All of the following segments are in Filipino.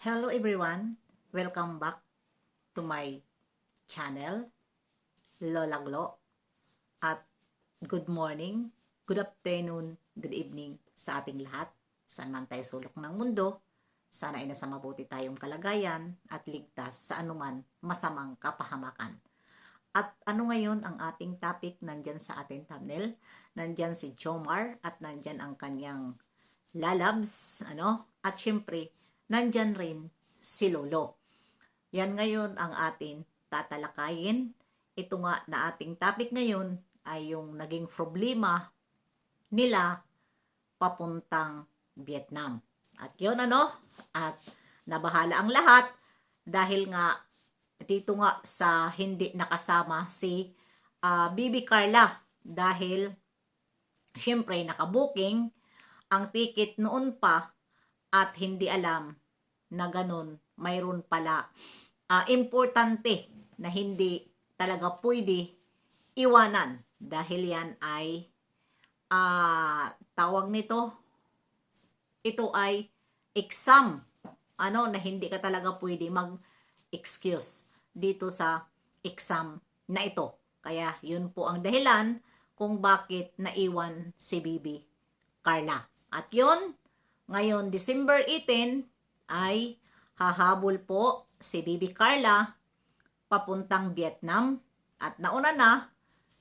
Hello everyone, welcome back to my channel, Lola Glo. At good morning, good afternoon, good evening sa ating lahat. Saan man tayo sulok ng mundo, sana ay nasa mabuti tayong kalagayan at ligtas sa anuman masamang kapahamakan. At ano ngayon ang ating topic nandyan sa ating thumbnail? Nandyan si Jomar at nandyan ang kanyang lalabs, at syempre, nandyan rin si Lolo. Yan ngayon ang atin tatalakayin. Ito nga na ating topic ngayon ay yung naging problema nila papuntang Vietnam. At yun at nabahala ang lahat dahil nga dito nga sa hindi nakasama si Bibi Carla dahil syempre nakabooking ang ticket noon pa at hindi alam na ganun mayroon pala importante na hindi talaga pwede iwanan dahil yan ay tawag nito, ito ay exam na hindi ka talaga pwede mag-excuse dito sa exam na ito. Kaya yun po ang dahilan kung bakit naiwan si Bibi Carla. At yun, ngayon December 18 ay hahabol po si Bibi Carla papuntang Vietnam. At nauna na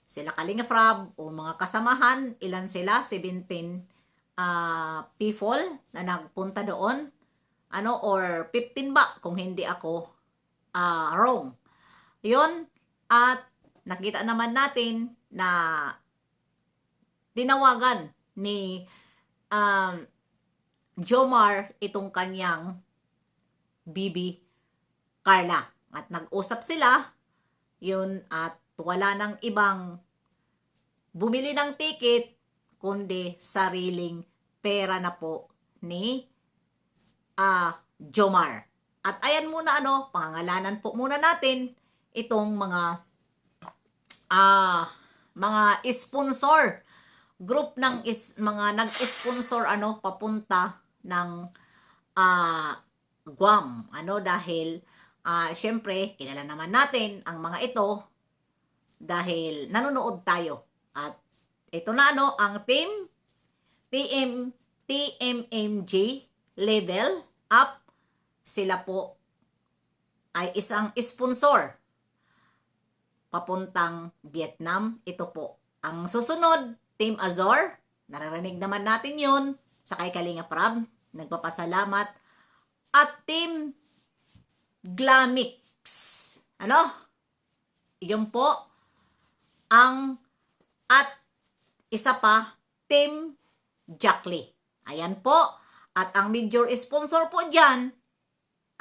sila Kalinga Prab o mga kasamahan, ilan sila? 17 people na nagpunta doon. Or 15 ba kung hindi ako wrong. Yun, at nakita naman natin na tinawagan ni Jomar itong kanyang Bibi Carla. At nag-usap sila, yun, at wala nang ibang bumili ng ticket, kundi sariling pera na po ni Jomar. At ayan muna pangangalanan po muna natin itong mga sponsor group ng mga nag-sponsor papunta ng Guam dahil syempre kilala naman natin ang mga ito dahil nanonood tayo. At ito na ang TMMG level up, sila po ay isang sponsor papuntang Vietnam. Ito po ang susunod, Team Azor, naririnig naman natin yun sa kay Kalinga Prab, nagpapasalamat. At Team Glamix, yun po ang, at isa pa, Team Jackley. Ayan po. At ang major sponsor po dyan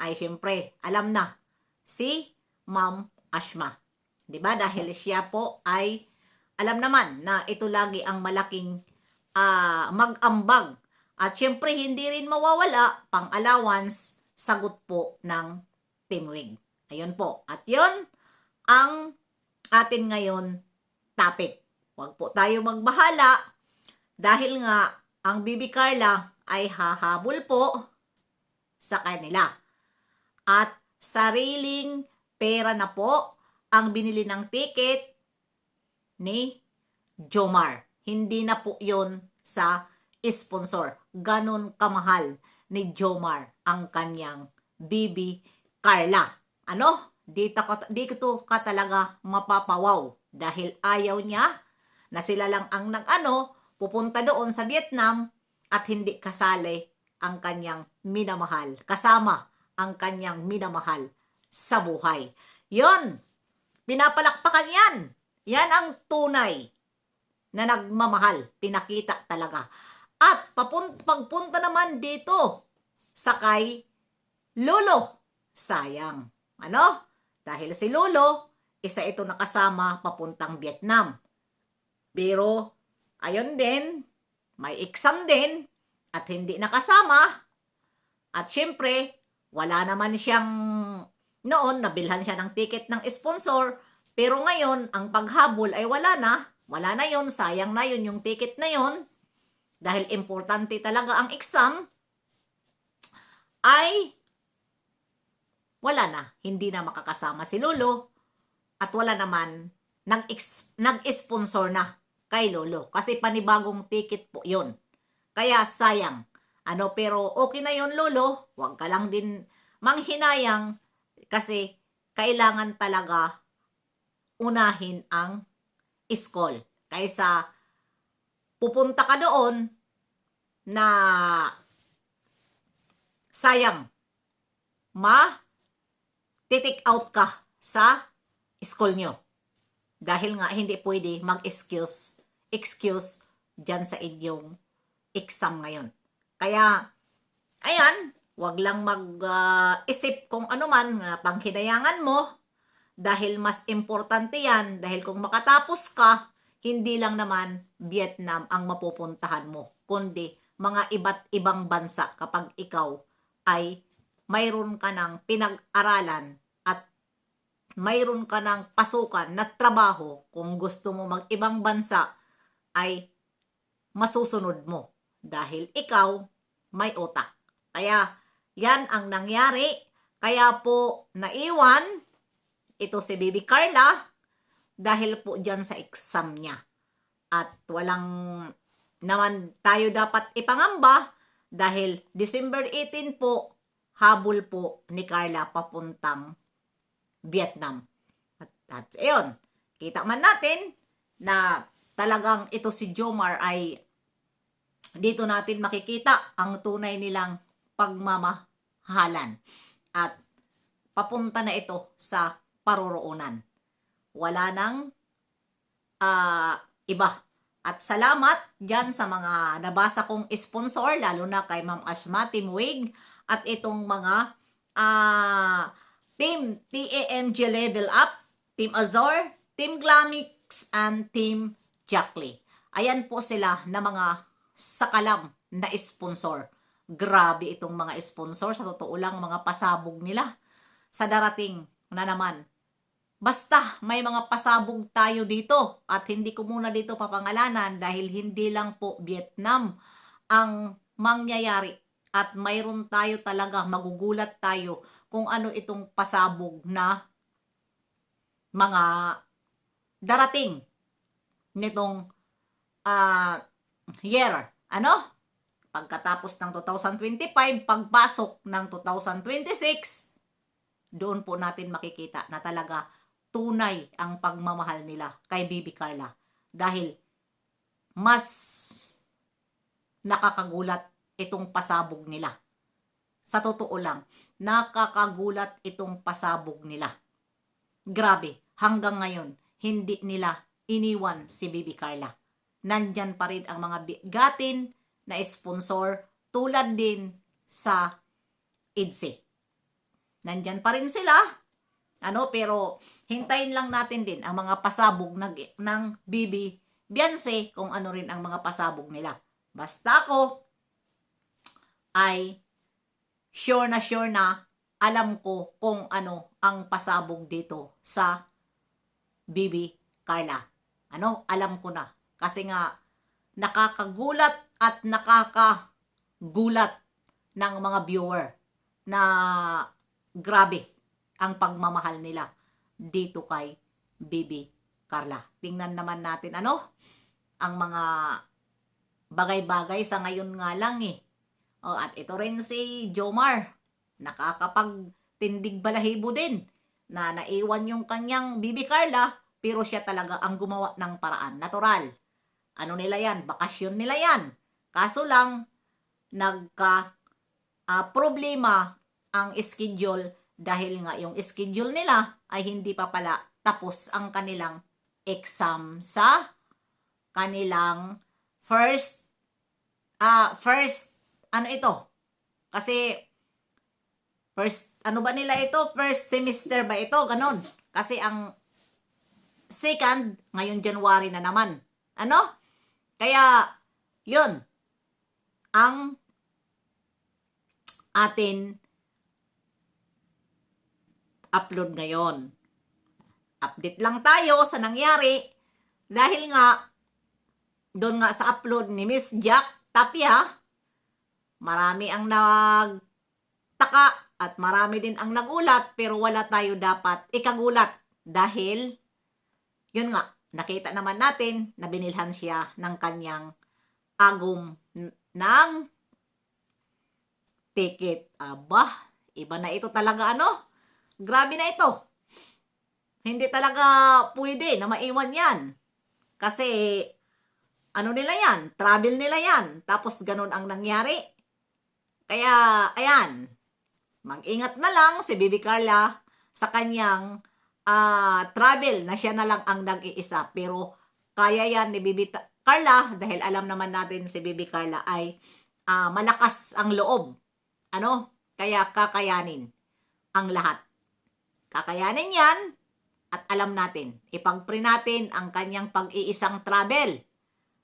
ay syempre, alam na, si Ma'am Ashma. Diba? Dahil siya po ay alam naman na ito lagi ang malaking mag-ambag. At syempre, hindi rin mawawala pang allowance, sagot po ng Teamwig. Ayun po. At yun ang atin ngayon topic. Huwag po tayo magbahala dahil nga ang Bibi Carla ay hahabol po sa kanila. At sariling pera na po ang binili ng ticket ni Jomar. Hindi na po yun sa sponsor. Ganon kamahal ni Jomar ang kanyang Bibi Carla. Dito ka talaga mapapawaw dahil ayaw niya na sila lang ang pupunta doon sa Vietnam at hindi kasali ang kanyang minamahal. Kasama ang kanyang minamahal sa buhay. Yon, pinapalakpakan yan. Yan ang tunay na nagmamahal. Pinakita talaga. At pagpunta naman dito sa kay Lolo, sayang. Dahil si Lolo, isa ito nakasama papuntang Vietnam. Pero, ayun din, may exam din, at hindi nakasama. At syempre, wala naman siyang noon, nabilhan siya ng ticket ng sponsor, pero ngayon, ang paghabol ay wala na. Wala na yun, sayang na yun yung ticket na yun. Dahil importante talaga ang exam, ay wala na. Hindi na makakasama si Lolo at wala naman nag-sponsor na kay Lolo. Kasi panibagong ticket po yun. Kaya sayang. Pero okay na yun, Lolo. Huwag ka lang din manghinayang kasi kailangan talaga unahin ang school. Kaysa pupunta ka doon na sayang titik out ka sa school nyo. Dahil nga hindi pwede excuse dyan sa inyong exam ngayon. Kaya, ayan, wag lang mag-isip kung ano man na panghinayangan mo dahil mas importante yan dahil kung makatapos ka, hindi lang naman Vietnam ang mapupuntahan mo, kundi mga iba't ibang bansa kapag ikaw ay mayroon ka ng pinag-aralan at mayroon ka ng pasukan na trabaho. Kung gusto mo mag-ibang bansa ay masusunod mo dahil ikaw may utak. Kaya yan ang nangyari. Kaya po naiwan ito si Baby Carla dahil po dyan sa exam niya. At walang naman tayo dapat ipangamba dahil December 18 po, habol po ni Carla papuntang Vietnam. At ayun, kita man natin na talagang ito si Jomar ay dito natin makikita ang tunay nilang pagmamahalan. At papunta na ito sa paroroonan. Wala nang iba. At salamat dyan sa mga nabasa kong sponsor, lalo na kay Ma'am Ashma, Team Wig, at itong mga Team TAMG Level Up, Team Azor, Team Glamix, and Team Jackley. Ayan po sila na mga sakalam na sponsor. Grabe itong mga sponsor. Sa totoo lang, mga pasabog nila sa darating na naman. Basta may mga pasabog tayo dito at hindi ko muna dito papangalanan dahil hindi lang po Vietnam ang mangyayari at mayroon tayo talaga, magugulat tayo kung ano itong pasabog na mga darating nitong year. Pagkatapos ng 2025, pagpasok ng 2026, doon po natin makikita na talaga tunay ang pagmamahal nila kay Baby Carla. Dahil mas nakakagulat itong pasabog nila. Sa totoo lang, nakakagulat itong pasabog nila. Grabe, hanggang ngayon, hindi nila iniwan si Baby Carla. Nandyan pa rin ang mga bigatin na sponsor tulad din sa EDSA. Nandyan pa rin sila, pero hintayin lang natin din ang mga pasabog ng Bibi Beyonce kung ano rin ang mga pasabog nila. Basta ako ay sure na alam ko kung ano ang pasabog dito sa Baby Carla. Alam ko na. Kasi nga nakakagulat at nakakagulat ng mga viewer na grabe ang pagmamahal nila dito kay Baby Carla. Tingnan naman natin ang mga bagay-bagay sa ngayon nga lang at ito rin si Jomar, nakakapagtindig balahibo din na naiwan yung kanyang Baby Carla pero siya talaga ang gumawa ng paraan. Natural. Nila yan? Bakasyon nila yan. Kaso lang, problema ang schedule dahil nga yung schedule nila ay hindi pa pala tapos ang kanilang exam sa kanilang first kasi first first semester ba ito, ganon. Kasi ang second ngayon January na naman. Kaya yun ang atin upload ngayon. Update lang tayo sa nangyari dahil nga doon nga sa upload ni Miss Jack Tapia, marami ang nagtaka at marami din ang nagulat, pero wala tayo dapat ikagulat dahil yun nga, nakita naman natin na binilhan siya ng kanyang agom ng ticket. Aba, iba na ito talaga ano. Grabe na ito. Hindi talaga pwede na maiwan yan. Kasi ano nila yan, travel nila yan. Tapos ganun ang nangyari. Kaya, ayan, mag-ingat na lang si Bibi Carla sa kanyang travel na siya na lang ang nag-iisa. Pero kaya yan ni Bibi Carla dahil alam naman natin si Bibi Carla ay malakas ang loob. Ano? Kaya kakayanin ang lahat. Kakayanin yan at alam natin, ipag-pray natin ang kanyang pag-iisang travel.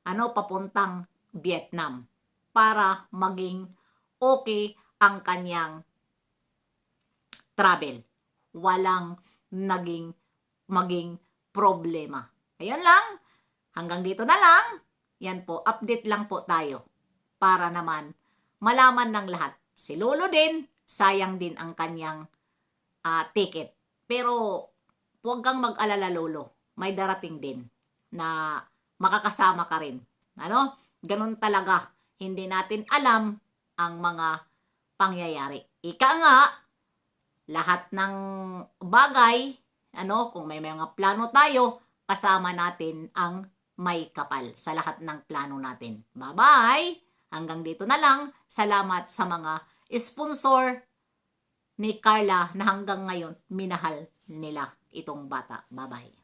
Ano? Papuntang Vietnam para maging okay ang kanyang travel. Walang maging problema. Ayun lang. Hanggang dito na lang. Yan po, update lang po tayo. Para naman malaman ng lahat. Si Lolo din, sayang din ang kanyang ticket. Pero huwag kang mag-alala, Lolo. May darating din na makakasama ka rin. Ano? Ganun talaga. Hindi natin alam ang mga pangyayari. Ika nga, lahat ng bagay, ano, kung may mga plano tayo, kasama natin ang may kapal sa lahat ng plano natin. Bye-bye! Hanggang dito na lang. Salamat sa mga sponsor ni Carla na hanggang ngayon minahal nila itong bata. Bye-bye!